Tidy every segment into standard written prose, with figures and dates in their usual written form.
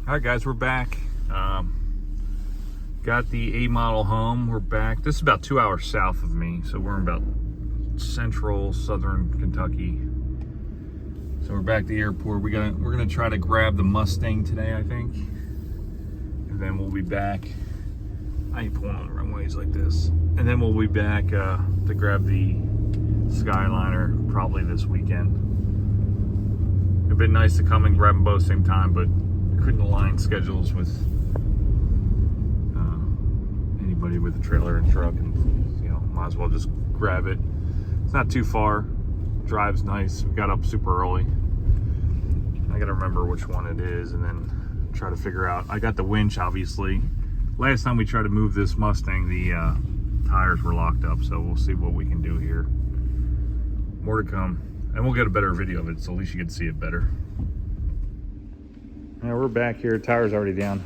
All right, guys, we're back. Got the A model home. We're back. This is about 2 hours south of me, so we're in about central southern Kentucky. So we're back at the airport. We're gonna try to grab the Mustang today, I think, and then we'll be back. I ain't pulling on the runways like this. And then we'll be back to grab the Skyliner probably this weekend. It'd been nice to come and grab them both same time, but couldn't align schedules with anybody with a trailer and truck, and might as well just grab it. It's not too far, drive's nice. We got up super early. I gotta remember which one it is and then try to figure out. I got the winch, obviously. Last time we tried to move this Mustang, the tires were locked up, so we'll see what we can do here. More to come, and we'll get a better video of it, so at least you can see it better. Now we're back here, tire's already down.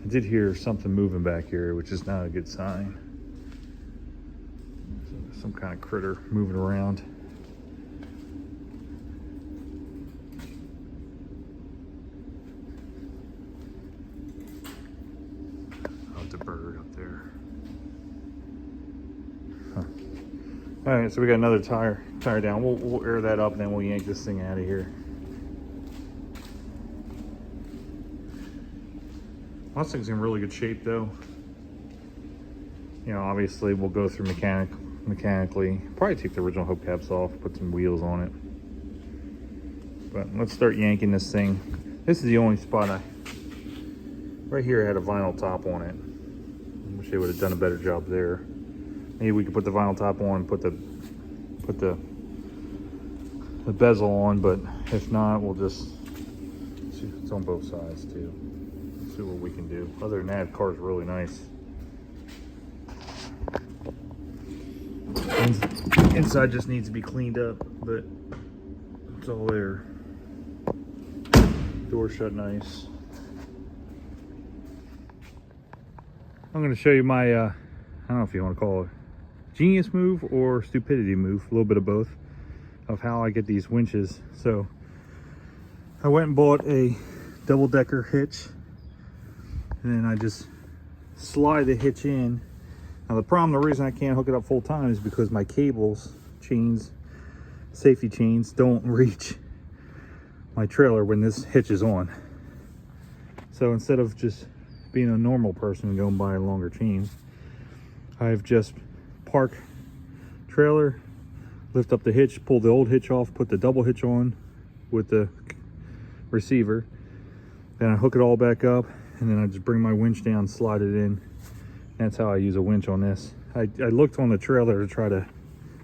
I did hear something moving back here, which is not a good sign. Some kind of critter moving around. Oh, it's a bird up there. Huh. All right, so we got another tire down. We'll air that up and then we'll yank this thing out of here. Mustang's in really good shape though. Obviously we'll go through mechanically. Probably take the original hubcaps off, put some wheels on it. But let's start yanking this thing. This is the only spot right here I had a vinyl top on it. I wish they would have done a better job there. Maybe we could put the vinyl top on and put the bezel on, but if not, we'll just see. It's on both sides too. See what we can do. Other than that, the car's really nice. Inside just needs to be cleaned up, but it's all there. Door shut nice. I'm going to show you my, I don't know if you want to call it genius move or stupidity move, a little bit of both, of how I get these winches. So I went and bought a double-decker hitch, and then I just slide the hitch in. Now the reason I can't hook it up full time is because my cables, safety chains don't reach my trailer when this hitch is on. So instead of just being a normal person and going buy longer chains, I've just park trailer, lift up the hitch, pull the old hitch off, put the double hitch on with the receiver, then I hook it all back up, and then I just bring my winch down, slide it in. That's how I use a winch on this. I looked on the trailer to try to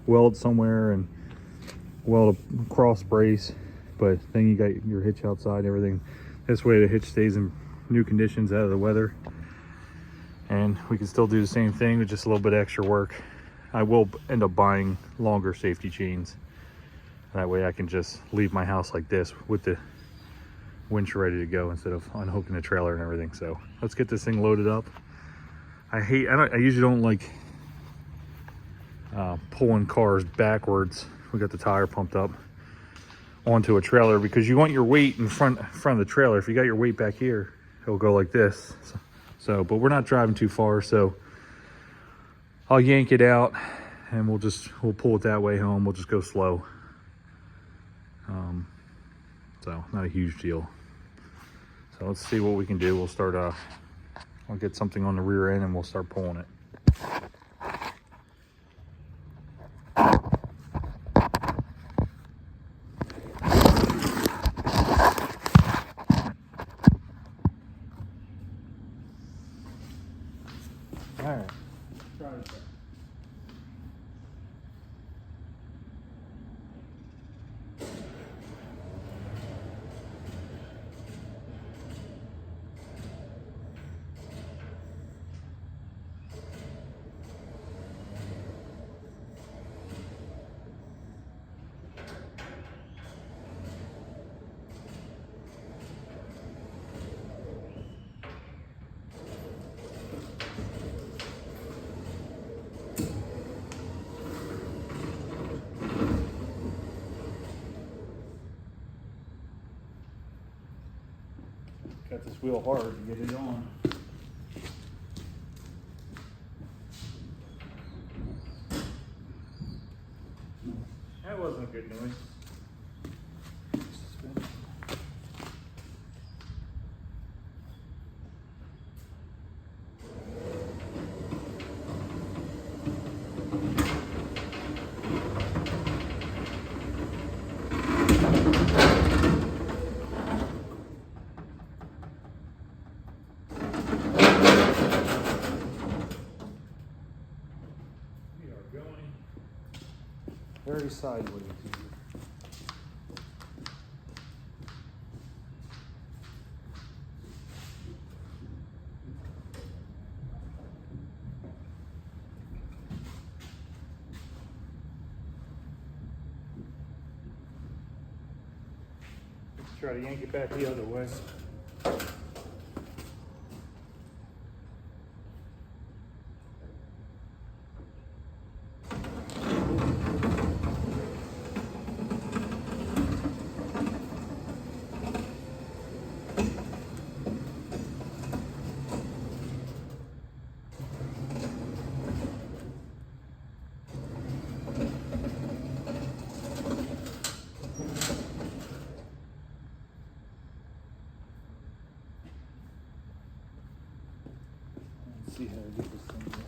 weld somewhere and weld a cross brace, but then you got your hitch outside, everything. This way the hitch stays in new conditions out of the weather. And we can still do the same thing with just a little bit extra work. I will end up buying longer safety chains. That way I can just leave my house like this with the winch ready to go instead of unhooking the trailer and everything. So let's get this thing loaded up. I usually don't like pulling cars backwards. We got the tire pumped up onto a trailer because you want your weight in front of the trailer. If you got your weight back here, it'll go like this. So but we're not driving too far, so I'll yank it out and we'll pull it that way home. We'll just go slow. So not a huge deal. So let's see what we can do. We'll start I'll get something on the rear end and we'll start pulling it. All right, let's try this out. Got this wheel hard to get it on. That wasn't a good noise. Very sideways here. Let's try to yank it back the other way. See how to get this thing right.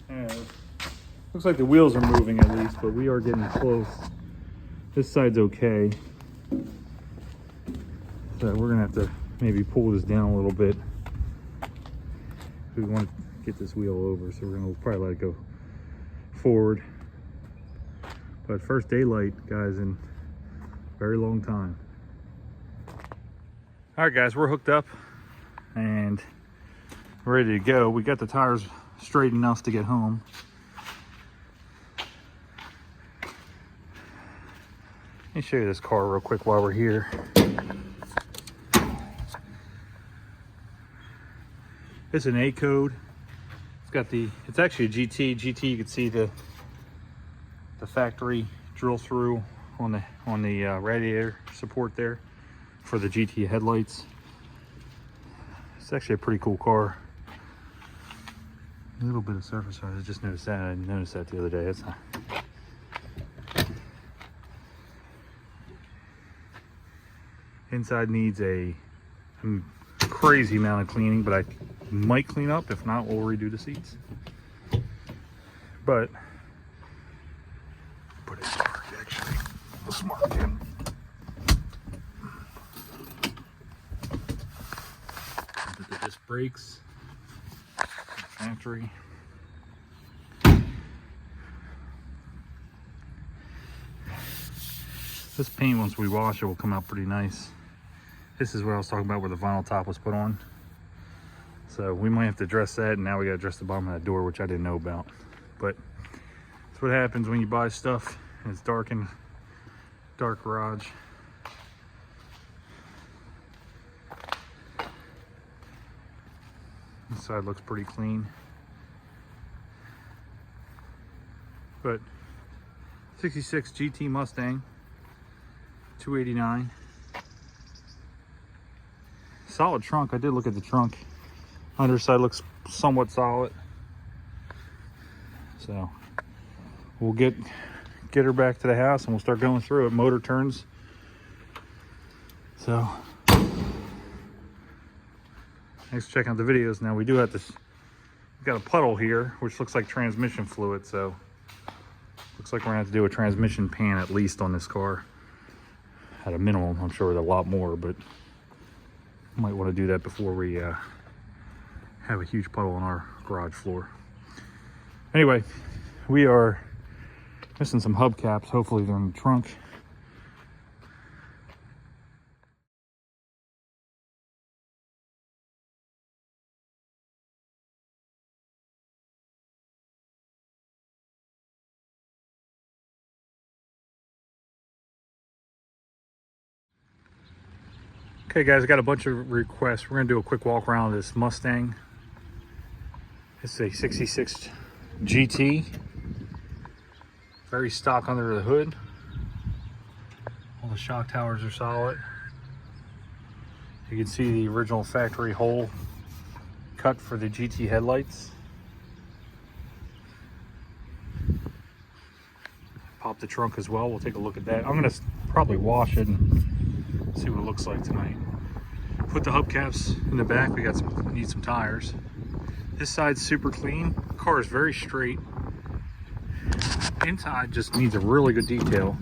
Yeah, looks like the wheels are moving at least, but we are getting close. This side's okay. So we're gonna have to maybe pull this down a little bit if we want to get this wheel over. So we're gonna probably let it go forward. But first daylight, guys, in a very long time. All right, guys, we're hooked up and ready to go. We got the tires straight enough to get home. Let me show you this car real quick while we're here. It's an A code. It's got it's actually a GT. GT, you can see the factory drill through on the radiator support there for the GT headlights. It's actually a pretty cool car. A little bit of surface noise. I just noticed that. I didn't notice that the other day. It's not. Inside needs a crazy amount of cleaning, but I might clean up. If not, we'll redo the seats. But put it in park, actually. The smart in. The disc brakes. Factory. This paint, once we wash it, will come out pretty nice. This is what I was talking about, where the vinyl top was put on. So we might have to address that, and now we gotta address the bottom of that door, which I didn't know about. But that's what happens when you buy stuff and it's dark garage. This side looks pretty clean. But 66 GT Mustang, 289. Solid trunk. I did look at the trunk. Underside looks somewhat solid. So we'll get her back to the house and we'll start going through it. Motor turns. So thanks for checking out the videos. Now we do have this, we've got a puddle here which looks like transmission fluid, so looks like we're gonna have to do a transmission pan at least on this car. At a minimum, I'm sure with a lot more, but might want to do that before we have a huge puddle on our garage floor. Anyway, we are missing some hubcaps. Hopefully they're in the trunk. Okay guys, I got a bunch of requests. We're gonna do a quick walk around of this Mustang. It's a 66 GT. Very stock under the hood. All the shock towers are solid. You can see the original factory hole cut for the GT headlights. Pop the trunk as well. We'll take a look at that. I'm gonna probably wash it and see what it looks like tonight. Put the hubcaps in the back. We got need some tires. This side's super clean. The car is very straight. Inside just needs a really good detail.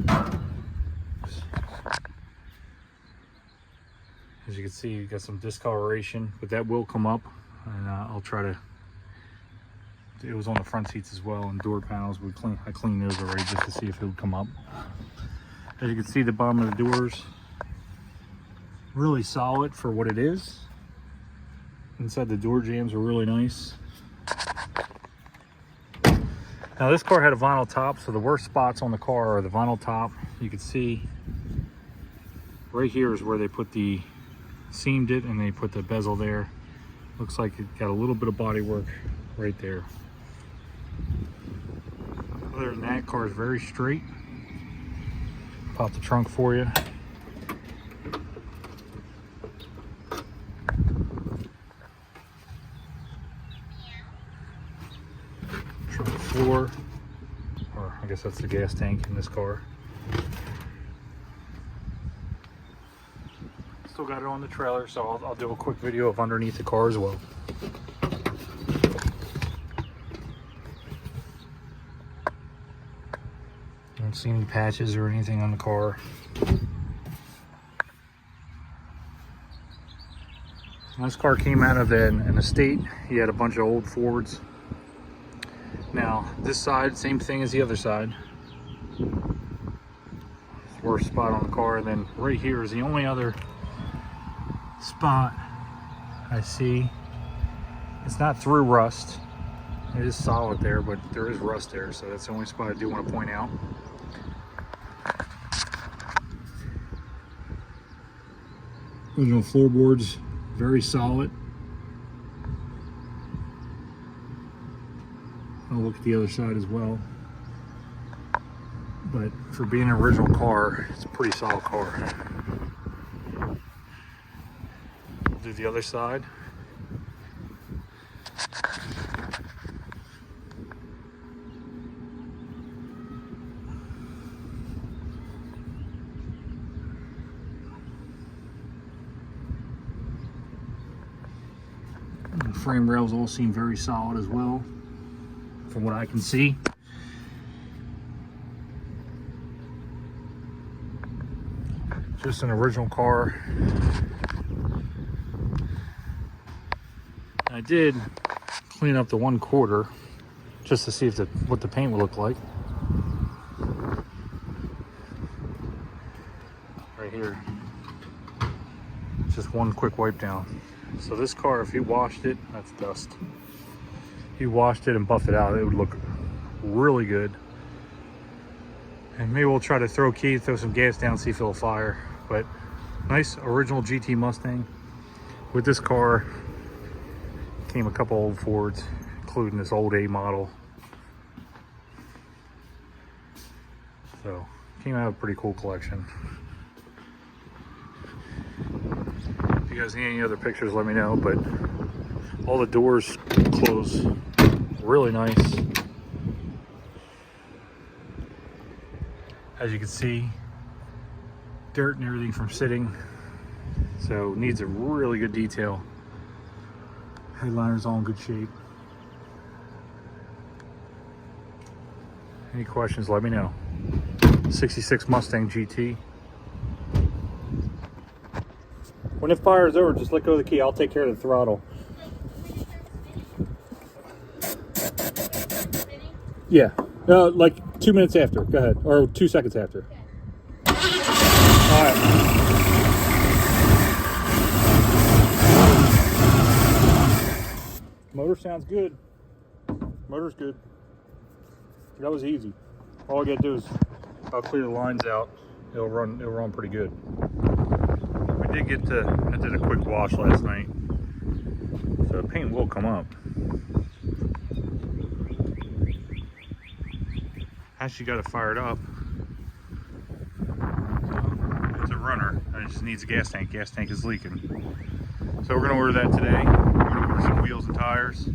As you can see, you got some discoloration, but that will come up, and I'll try to. It was on the front seats as well, and door panels. I cleaned those already just to see if it would come up. As you can see, the bottom of the doors really solid for what it is. Inside, the door jambs are really nice. Now this car had a vinyl top, so the worst spots on the car are the vinyl top. You can see right here is where they seamed it and they put the bezel there. Looks like it got a little bit of body work right there. Other than that, car is very straight. Pop the trunk for you. Trunk floor, or I guess that's the gas tank in this car. Still got it on the trailer, so I'll do a quick video of underneath the car as well. Don't see any patches or anything on the car. This car came out of an estate. He had a bunch of old Fords. Now this side, same thing as the other side. Worst spot on the car, and then right here is the only other spot I see. It's not through rust. It is solid there, but there is rust there, so that's the only spot I do want to point out. Original floorboards, very solid. I'll look at the other side as well. But for being an original car, it's a pretty solid car. Do the other side. The frame rails all seem very solid as well, from what I can see. Just an original car. I did clean up the 1/4 just to see if what the paint would look like. Right here. Just one quick wipe down. So this car, if you washed it, that's dust. If you washed it and buffed it out, it would look really good. And maybe we'll try to throw some gas down, see if it'll fire. But nice original GT Mustang. With this car came a couple old Fords, including this old A model. So came out of a pretty cool collection. If you guys need any other pictures, let me know. But all the doors close really nice. As you can see, dirt and everything from sitting, so needs a really good detail. Headliner's all in good shape. Any questions, let me know. 66 Mustang GT. When it fires over, just let go of the key. I'll take care of the throttle. Yeah, like 2 minutes after. Go ahead, or 2 seconds after. All right. Motor sounds good. Motor's good. That was easy. All I gotta do is I'll clear the lines out. It'll run pretty good. I did a quick wash last night, so the paint will come up. Actually got it fired up. It's a runner. It just needs a gas tank. Gas tank is leaking. So we're gonna order that today. We're gonna order some wheels and tires.